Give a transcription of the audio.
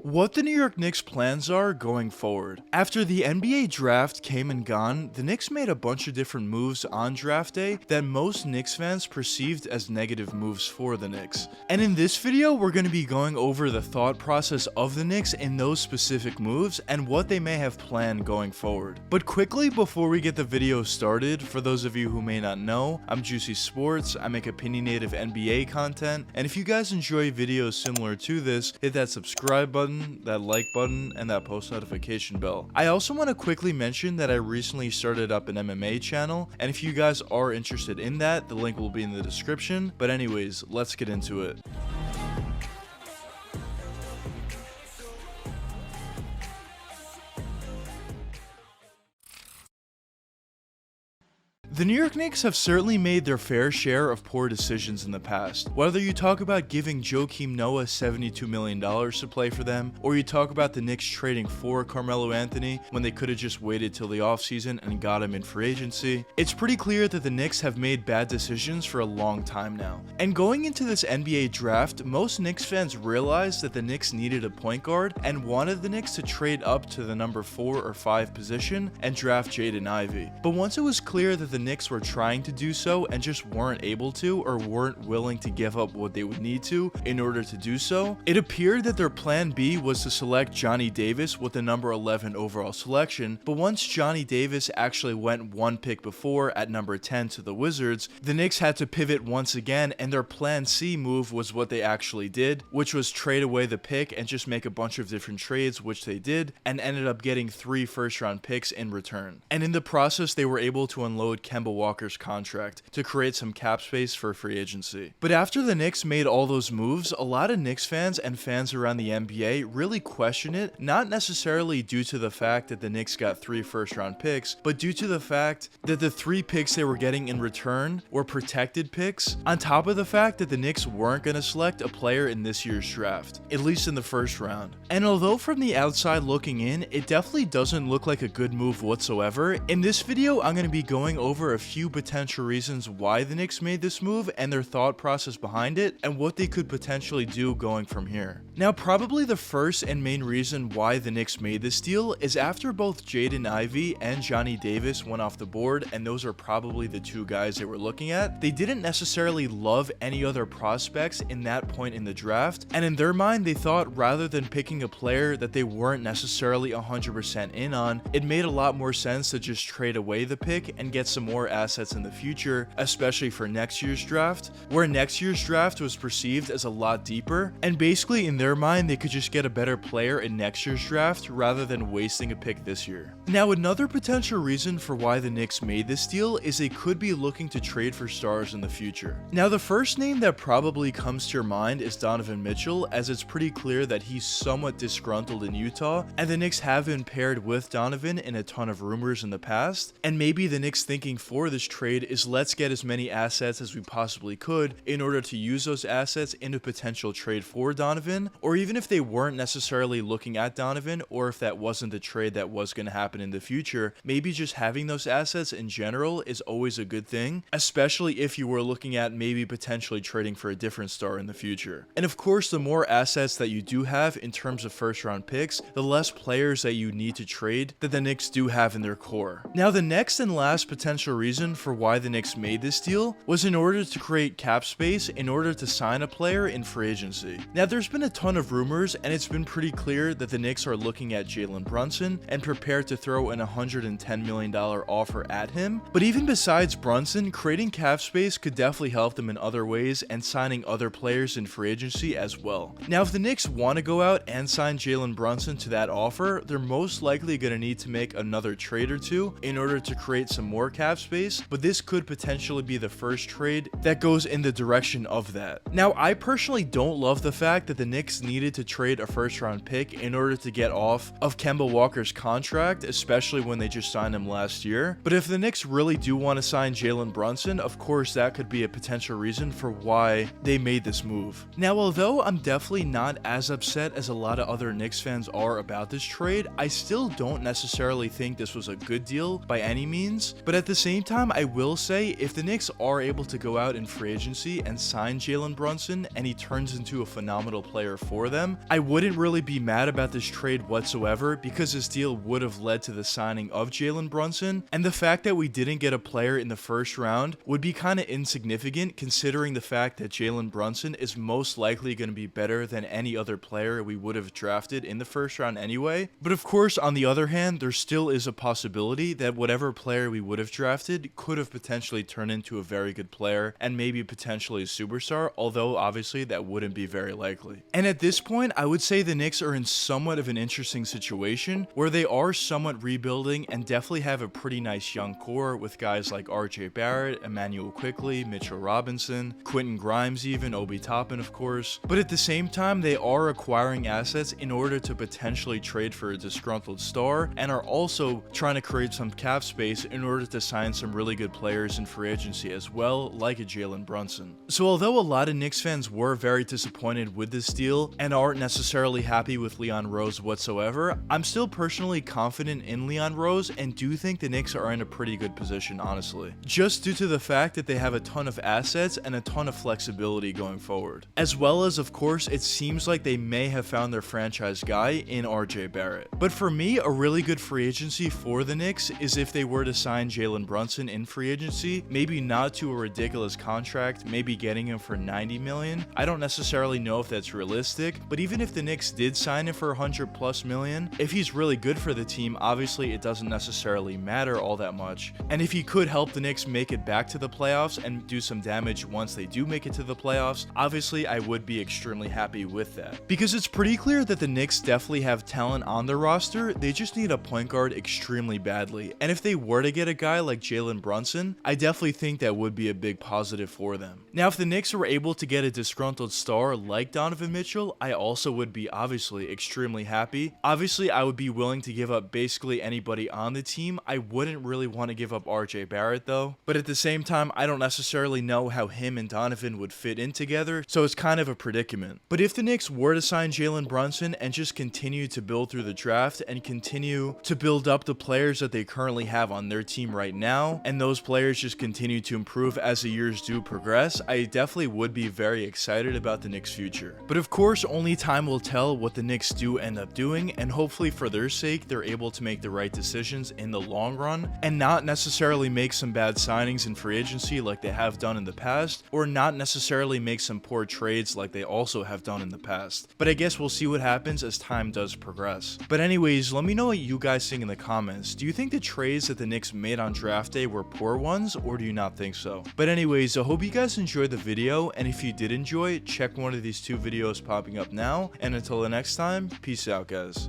What the New York Knicks' plans are going forward. After the NBA draft came and gone, the Knicks made a bunch of different moves on draft day that most Knicks fans perceived as negative moves for the Knicks. And in this video, we're going to be going over the thought process of the Knicks in those specific moves and what they may have planned going forward. But quickly, before we get the video started, for those of you who may not know, I'm Juicy Sports, I make opinionative NBA content, and if you guys enjoy videos similar to this, hit that subscribe button, that like button, and that post notification bell. I also want to quickly mention that I recently started up an MMA channel, and if you guys are interested in that, the link will be in the description. But anyways, let's get into it. The New York Knicks have certainly made their fair share of poor decisions in the past. Whether you talk about giving Joakim Noah $72 million to play for them, or you talk about the Knicks trading for Carmelo Anthony when they could have just waited till the offseason and got him in free agency, it's pretty clear that the Knicks have made bad decisions for a long time now. And going into this NBA draft, most Knicks fans realized that the Knicks needed a point guard and wanted the Knicks to trade up to the number 4 or 5 position and draft Jaden Ivey. But once it was clear that the Knicks were trying to do so and just weren't able to, or weren't willing to give up what they would need to in order to do so, it appeared that their plan B was to select Johnny Davis with the number 11 overall selection. But once Johnny Davis actually went one pick before at number 10 to the Wizards, the Knicks had to pivot once again, and their plan C move was what they actually did, which was trade away the pick and just make a bunch of different trades, which they did, and ended up getting 3 first-round picks in return. And in the process, they were able to unload Kemba Walker's contract to create some cap space for free agency. But after the Knicks made all those moves, a lot of Knicks fans and fans around the NBA really question it, not necessarily due to the fact that the Knicks got 3 first-round picks, but due to the fact that the 3 picks they were getting in return were protected picks, on top of the fact that the Knicks weren't going to select a player in this year's draft, at least in the first round. And although from the outside looking in, it definitely doesn't look like a good move whatsoever, in this video I'm going to be going over a few potential reasons why the Knicks made this move and their thought process behind it, and what they could potentially do going from here. Now, probably the first and main reason why the Knicks made this deal is after both Jaden Ivey and Johnny Davis went off the board, and those are probably the 2 guys they were looking at, they didn't necessarily love any other prospects in that point in the draft, and in their mind they thought rather than picking a player that they weren't necessarily 100% in on, it made a lot more sense to just trade away the pick and get some more assets in the future, especially for next year's draft, where next year's draft was perceived as a lot deeper, and basically in their mind they could just get a better player in next year's draft rather than wasting a pick this year. Now, another potential reason for why the Knicks made this deal is they could be looking to trade for stars in the future. Now, the first name that probably comes to your mind is Donovan Mitchell, as it's pretty clear that he's somewhat disgruntled in Utah, and the Knicks have been paired with Donovan in a ton of rumors in the past, and maybe the Knicks thinking for this trade is let's get as many assets as we possibly could in order to use those assets in a potential trade for Donovan, or even if they weren't necessarily looking at Donovan, or if that wasn't the trade that was going to happen in the future, maybe just having those assets in general is always a good thing, especially if you were looking at maybe potentially trading for a different star in the future. And of course, the more assets that you do have in terms of first round picks, the less players that you need to trade that the Knicks do have in their core. Now, the next and last potential reason for why the Knicks made this deal was in order to create cap space in order to sign a player in free agency. Now, there's been a ton of rumors, and it's been pretty clear that the Knicks are looking at Jalen Brunson and prepared to throw an $110 million offer at him. But even besides Brunson, creating cap space could definitely help them in other ways and signing other players in free agency as well. Now, if the Knicks want to go out and sign Jalen Brunson to that offer, they're most likely going to need to make another trade or 2 in order to create some more cap space, but this could potentially be the first trade that goes in the direction of that. Now, I personally don't love the fact that the Knicks needed to trade a first round pick in order to get off of Kemba Walker's contract, especially when they just signed him last year. But if the Knicks really do want to sign Jalen Brunson, of course that could be a potential reason for why they made this move. Now, although I'm definitely not as upset as a lot of other Knicks fans are about this trade, I still don't necessarily think this was a good deal by any means. But at the same time, I will say, if the Knicks are able to go out in free agency and sign Jalen Brunson and he turns into a phenomenal player for them, I wouldn't really be mad about this trade whatsoever, because this deal would have led to the signing of Jalen Brunson, and the fact that we didn't get a player in the first round would be kind of insignificant considering the fact that Jalen Brunson is most likely going to be better than any other player we would have drafted in the first round anyway. But of course, on the other hand, there still is a possibility that whatever player we would have drafted could have potentially turned into a very good player and maybe potentially a superstar, although obviously that wouldn't be very likely. And at this point, I would say the Knicks are in somewhat of an interesting situation where they are somewhat rebuilding and definitely have a pretty nice young core with guys like RJ Barrett, Emmanuel Quickley, Mitchell Robinson, Quentin Grimes even, Obi Toppin of course. But at the same time, they are acquiring assets in order to potentially trade for a disgruntled star, and are also trying to create some cap space in order to sign some really good players in free agency as well, like a Jalen Brunson. So although a lot of Knicks fans were very disappointed with this deal and aren't necessarily happy with Leon Rose whatsoever, I'm still personally confident in Leon Rose and do think the Knicks are in a pretty good position, honestly. Just due to the fact that they have a ton of assets and a ton of flexibility going forward. As well as, of course, it seems like they may have found their franchise guy in RJ Barrett. But for me, a really good free agency for the Knicks is if they were to sign Jalen Brunson in free agency, maybe not to a ridiculous contract, maybe getting him for $90 million. I don't necessarily know if that's realistic, but even if the Knicks did sign him for $100+ million, if he's really good for the team, obviously it doesn't necessarily matter all that much. And if he could help the Knicks make it back to the playoffs and do some damage once they do make it to the playoffs, obviously I would be extremely happy with that. Because it's pretty clear that the Knicks definitely have talent on their roster, they just need a point guard extremely badly. And if they were to get a guy like Jalen Brunson, I definitely think that would be a big positive for them. Now, if the Knicks were able to get a disgruntled star like Donovan Mitchell, I also would be obviously extremely happy. Obviously, I would be willing to give up basically anybody on the team. I wouldn't really want to give up RJ Barrett though, but at the same time, I don't necessarily know how him and Donovan would fit in together, so it's kind of a predicament. But if the Knicks were to sign Jalen Brunson and just continue to build through the draft and continue to build up the players that they currently have on their team right now, and those players just continue to improve as the years do progress, I definitely would be very excited about the Knicks' future. But of course, only time will tell what the Knicks do end up doing, and hopefully for their sake, they're able to make the right decisions in the long run, and not necessarily make some bad signings in free agency like they have done in the past, or not necessarily make some poor trades like they also have done in the past. But I guess we'll see what happens as time does progress. But anyways, let me know what you guys think in the comments. Do you think the trades that the Knicks made on draft day were poor ones, or do you not think so? But anyways, I hope you guys enjoyed the video, and if you did enjoy it, check one of these two videos popping up now, and until the next time, peace out guys.